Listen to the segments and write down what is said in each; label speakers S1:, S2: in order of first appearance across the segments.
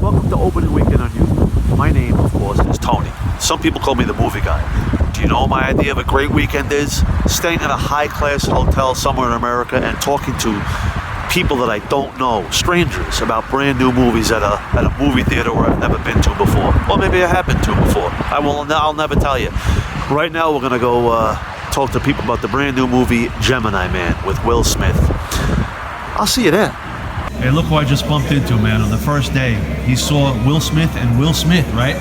S1: Welcome to Opening Weekend on YouTube. My name, of course, is Tony. Some people call me the movie guy. Do you know what my idea of a great weekend is? Staying in a high-class hotel somewhere in America and talking to people that I don't know, strangers, about brand new movies at a movie theater where I've never been to before. Or maybe I have been to before. I'll never tell you. Right now we're gonna go talk to people about the brand new movie Gemini Man with Will Smith. I'll see you there. Hey, look who I just bumped into, man, on the first day. He saw Will Smith and Will Smith, right?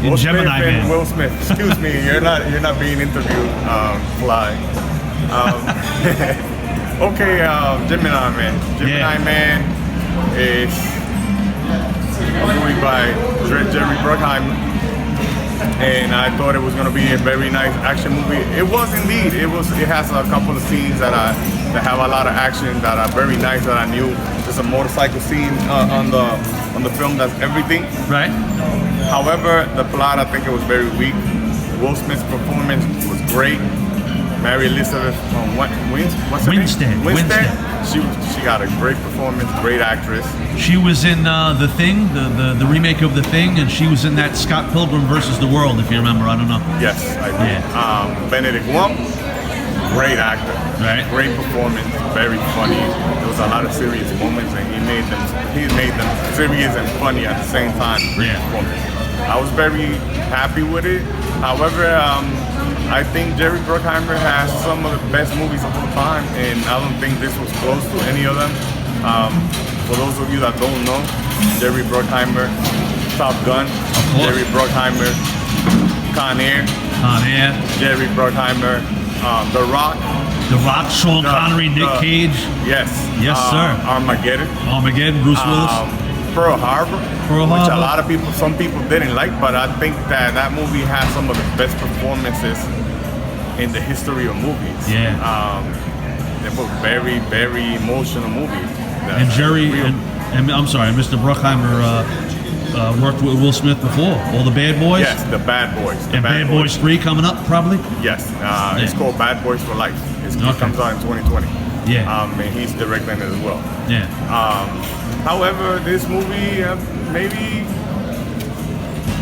S1: In
S2: Will
S1: Gemini
S2: Smith
S1: Man.
S2: and Will Smith. Excuse me, you're not being interviewed, Fly. Okay, Gemini Man. Gemini Man is a movie by Jerry Bruckheimer, and I thought it was going to be a very nice action movie. It was indeed. It has a couple of scenes that have a lot of action that are very nice that I knew. There's a motorcycle scene on the film that's everything.
S1: Right.
S2: However, the plot, I think it was very weak. Will Smith's performance was great. Mary Elizabeth Winstead. She got a great performance, great actress.
S1: She was in The Thing, the remake of The Thing, and she was in that Scott Pilgrim versus the World, if you remember. I don't know.
S2: Yes, I do.
S1: Yeah.
S2: Benedict Wong, great actor.
S1: Right.
S2: Great performance, very funny. There was a lot of serious moments, and he made them serious and funny at the same time. Great performance. I was very happy with it. However, I think Jerry Bruckheimer has some of the best movies of all time, and I don't think this was close to any of them. For those of you that don't know, Jerry Bruckheimer, Top Gun, Jerry Bruckheimer, Con Air, Jerry Bruckheimer, The Rock,
S1: Sean Connery, Nick Cage.
S2: Yes.
S1: Yes, sir.
S2: Armageddon,
S1: Bruce Willis.
S2: Pearl Harbor, which a lot of people, some people didn't like, but I think that movie has some of the best performances in the history of movies.
S1: Yeah.
S2: They were very, very emotional movies.
S1: And I'm sorry, Mr. Bruckheimer worked with Will Smith before. All the Bad Boys.
S2: Yes, the Bad Boys.
S1: And Bad Boys 3 coming up, probably.
S2: Yes, it's called Bad Boys for Life. It comes out in 2020.
S1: Yeah.
S2: And he's directing it as well.
S1: Yeah.
S2: However, this movie, maybe,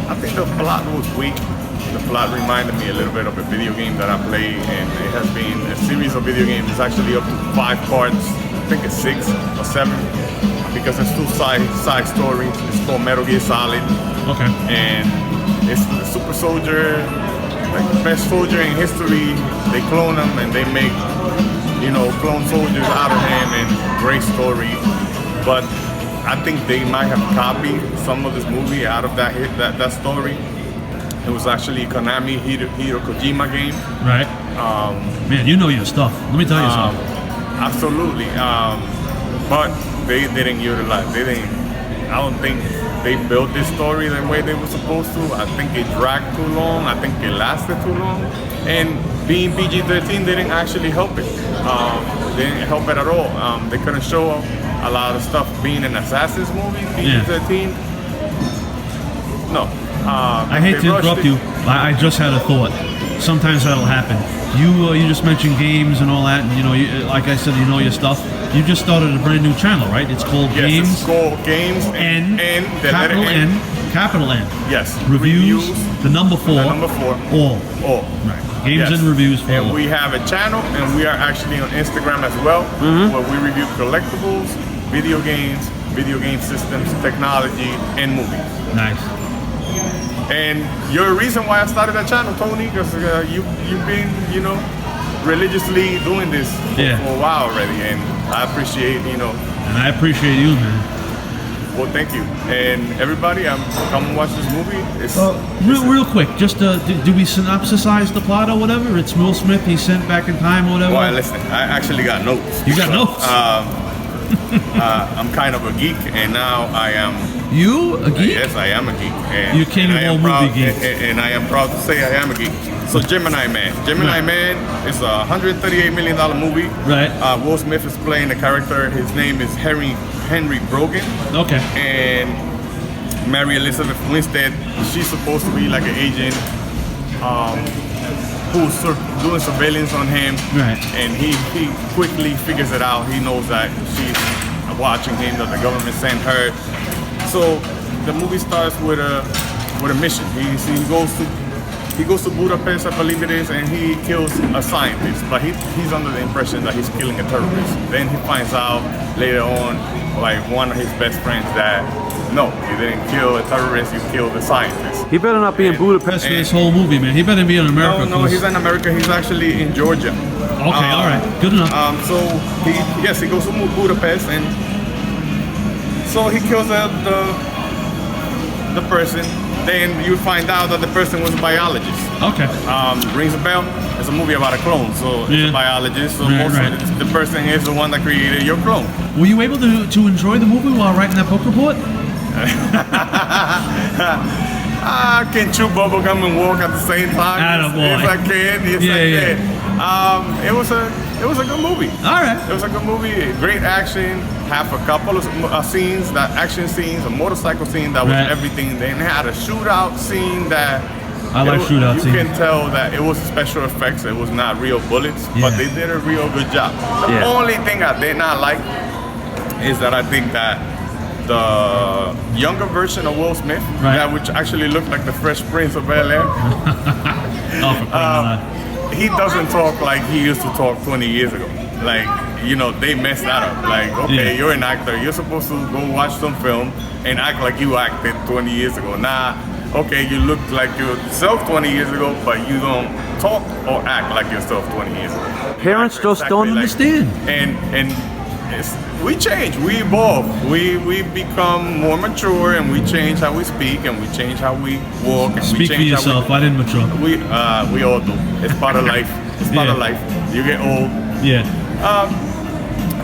S2: I think the plot was weak. The plot reminded me a little bit of a video game that I played, and it has been a series of video games. It's actually up to 5 parts. I think it's 6 or 7, because it's 2 side stories. It's called Metal Gear Solid.
S1: Okay.
S2: And it's the super soldier, like the best soldier in history. They clone him and they make, clone soldiers out of him, and great story. But I think they might have copied some of this movie out of that story. It was actually a Konami Hideo Kojima game.
S1: Right. Man, you know your stuff. Let me tell you something.
S2: Absolutely. But they didn't utilize. I don't think they built this story the way they were supposed to. I think it dragged too long. I think it lasted too long. And being PG-13 didn't actually help it. Didn't help it at all. They couldn't show a lot of stuff. Being an Assassin's movie, PG-13. No.
S1: I hate to interrupt you. I just had a thought. Sometimes that'll happen. You just mentioned games and all that, and like I said, you know your stuff. You just started a brand new channel, right? It's called Games.
S2: It's called Games
S1: Capital N.
S2: Yes.
S1: Reviews. The number 4.
S2: The number 4.
S1: All. Right. Games and reviews for
S2: all.
S1: all.
S2: We have a channel, and we are actually on Instagram as well, where we review collectibles, video games, video game systems, technology, and movies.
S1: Nice.
S2: And you're a reason why I started that channel, Tony, because you've been, religiously doing this for a while already, and I appreciate,
S1: And I appreciate you, man.
S2: Well, thank you. And everybody, come and watch this movie.
S1: Real quick, just do we synopsisize the plot or whatever? It's Will Smith, he's sent back in time or whatever?
S2: Well, listen, I actually got notes.
S1: You got notes?
S2: I'm kind of a geek, and now I am...
S1: You? A geek?
S2: Yes, I am a geek.
S1: You're king of all movie geeks.
S2: And I am proud to say I am a geek. So Gemini Man. Gemini Man is a $138 million movie.
S1: Right.
S2: Will Smith is playing the character. His name is Henry Brogan.
S1: Okay.
S2: And Mary Elizabeth Winstead, she's supposed to be like an agent who's doing surveillance on him.
S1: Right.
S2: And he quickly figures it out. He knows that she's watching him, that the government sent her. So the movie starts with a mission. He goes to Budapest, I believe it is, and he kills a scientist. But he's under the impression that he's killing a terrorist. Then he finds out later on, like one of his best friends, that no, you didn't kill a terrorist, you killed a scientist.
S1: He better not be in Budapest
S3: For this whole movie, man. He better be in America.
S2: No, he's in America. He's actually in Georgia.
S3: Okay, all right, good enough.
S2: So he goes to Budapest, and so he kills the person. Then you find out that the person was a biologist.
S3: Okay.
S2: Rings a bell. It's a movie about a clone, so it's a biologist. So the person is the one that created your clone.
S3: Were you able to enjoy the movie while writing that book report?
S2: I can chew bubblegum and walk at the same time. Yes, I can. Yes, I can. It was a good movie.
S3: All right.
S2: It was a good movie. Great action. Have a couple of scenes, that action scenes, a motorcycle scene that was everything. Then had a shootout scene that.
S3: I like shootout scenes.
S2: You can tell that it was special effects. It was not real bullets, but they did a real good job. The only thing I did not like is that I think that the younger version of Will Smith, that which actually looked like the Fresh Prince of Bel-Air, he doesn't talk like he used to talk 20 years ago. Like, you know, they messed that up. Like, okay, you're an actor. You're supposed to go watch some film and act like you acted 20 years ago. Nah, okay, you look like yourself 20 years ago, but you don't talk or act like yourself 20 years ago.
S1: Parents just don't understand.
S2: And we change, we evolve, we become more mature, and we change how we speak, and we change how we walk, and
S3: Speak
S2: we change
S3: for yourself. I didn't mature.
S2: We all do. It's part of life. It's part of life. You get old.
S3: Yeah.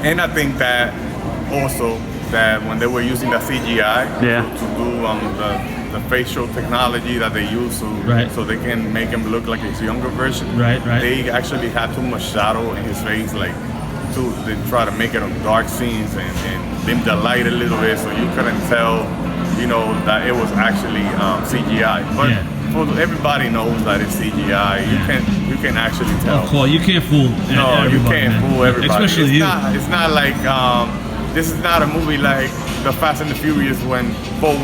S2: And I think that also that when they were using the CGI to do the facial technology that they use so they can make him look like his younger version.
S3: Right.
S2: They actually had too much shadow in his face, like they try to make it on dark scenes and dim the light a little bit so you couldn't tell, you know, that it was actually CGI. But everybody knows that it's CGI. You can actually tell.
S3: Of course, you can't fool.
S2: No, you can't fool everybody.
S3: Especially you.
S2: It's not like this is not a movie like The Fast and the Furious when Paul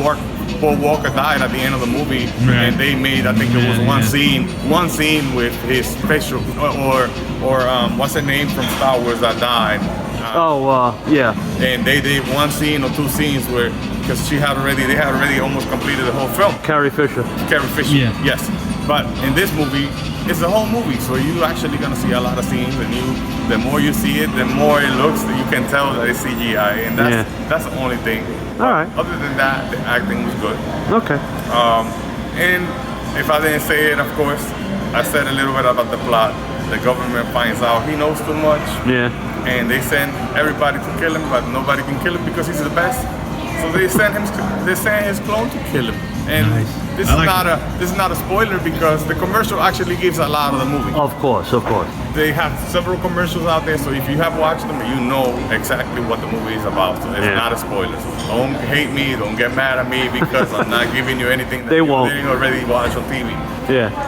S2: Walker died at the end of the movie, and they made, I think it was one scene with his facial, or what's her name from Star Wars that died. And they did one scene or two scenes where, because they had already almost completed the whole film.
S1: Carrie Fisher.
S2: Yes. But in this movie, it's the whole movie, so you actually gonna see a lot of scenes, and the more you see it, the more it looks that you can tell that it's CGI, and that's the only thing.
S1: All right.
S2: Other than that, the acting was good.
S1: Okay.
S2: And if I didn't say it, of course, I said a little bit about the plot. The government finds out he knows too much. And they send everybody to kill him, but nobody can kill him because he's the best. So they send his clone to kill him. And this is not a spoiler because the commercial actually gives a lot of the movie.
S1: Of course.
S2: They have several commercials out there, so if you have watched them, you know exactly what the movie is about. So it's not a spoiler. So don't hate me, don't get mad at me because I'm not giving you anything that you didn't already watch on TV.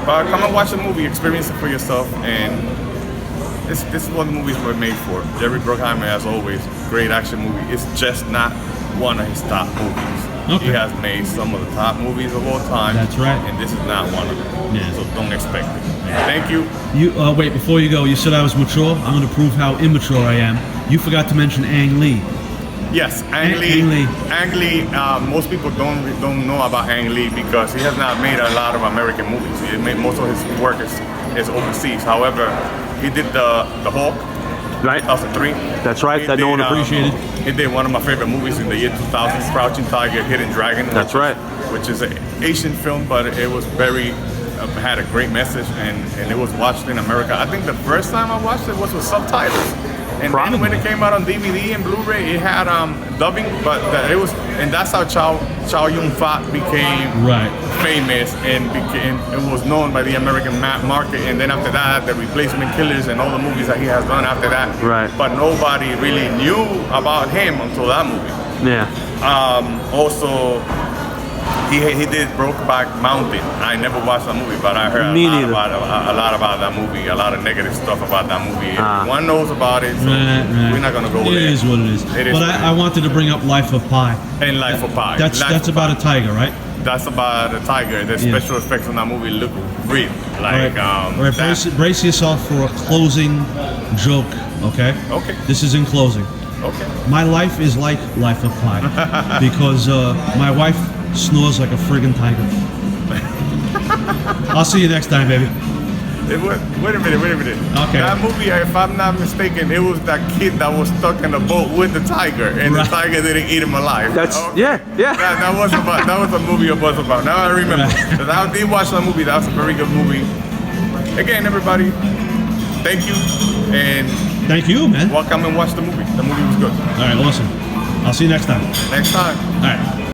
S2: But come and watch the movie, experience it for yourself, and this is what the movies were made for. Jerry Bruckheimer, as always, great action movie. It's just not one of his top movies. He has made some of the top movies of all time.
S3: That's right.
S2: And this is not one of them. So don't expect it. Thank you.
S3: Wait, before you go, you said I was mature. I'm going to prove how immature I am. You forgot to mention Ang Lee.
S2: Yes, Ang Lee. Ang Lee, most people don't know about Ang Lee because he has not made a lot of American movies. Most of his work is overseas. However, he did the Hulk. Right. 2003.
S1: That's right. That no one appreciated.
S2: He did one of my favorite movies in the year 2000, Crouching Tiger, Hidden Dragon.
S1: That's right.
S2: Which is an Asian film, but it was had a great message, and it was watched in America. I think the first time I watched it was with subtitles. And then when it came out on DVD and Blu-ray, it had dubbing, but that's how Chow Yun-fat became famous and it was known by the American market. And then after that, The Replacement Killers and all the movies that he has done after that.
S1: Right.
S2: But nobody really knew about him until that movie.
S1: Also,
S2: He did Brokeback Mountain. I never watched that movie, but I heard
S1: Me
S2: a
S1: neither.
S2: lot about that movie. A lot of negative stuff about that movie. Everyone knows about it, so
S3: Right.
S2: we're not gonna go there.
S3: It is what it is.
S2: It is
S3: But
S2: what it
S3: I
S2: is.
S3: wanted to bring up Life of Pi.
S2: And Life of Pi.
S3: That's
S2: Life of
S3: about
S2: Pi.
S3: a tiger, right?
S2: That's about a tiger. The
S3: Yeah.
S2: special effects on that movie look real. Like
S3: All right,
S2: that-
S3: brace yourself for a closing joke, okay?
S2: Okay.
S3: This is in closing.
S2: Okay.
S3: My life is like Life of Pi because my wife snores like a friggin' tiger. I'll see you next time, baby.
S2: Wait a minute.
S3: Okay.
S2: That movie, if I'm not mistaken, it was that kid that was stuck in a boat with the tiger, and
S3: Right.
S2: the tiger didn't eat him alive.
S1: That's
S2: Okay.
S1: yeah.
S2: That was a movie it was about. Now I remember.
S3: Right.
S2: 'Cause I did watch that movie. That was a very good movie. Again, everybody, thank you, and
S3: Thank you, man. All
S2: welcome and watch the movie. The movie was good.
S3: right, awesome. I'll see you next time.
S2: Next time.
S3: All right.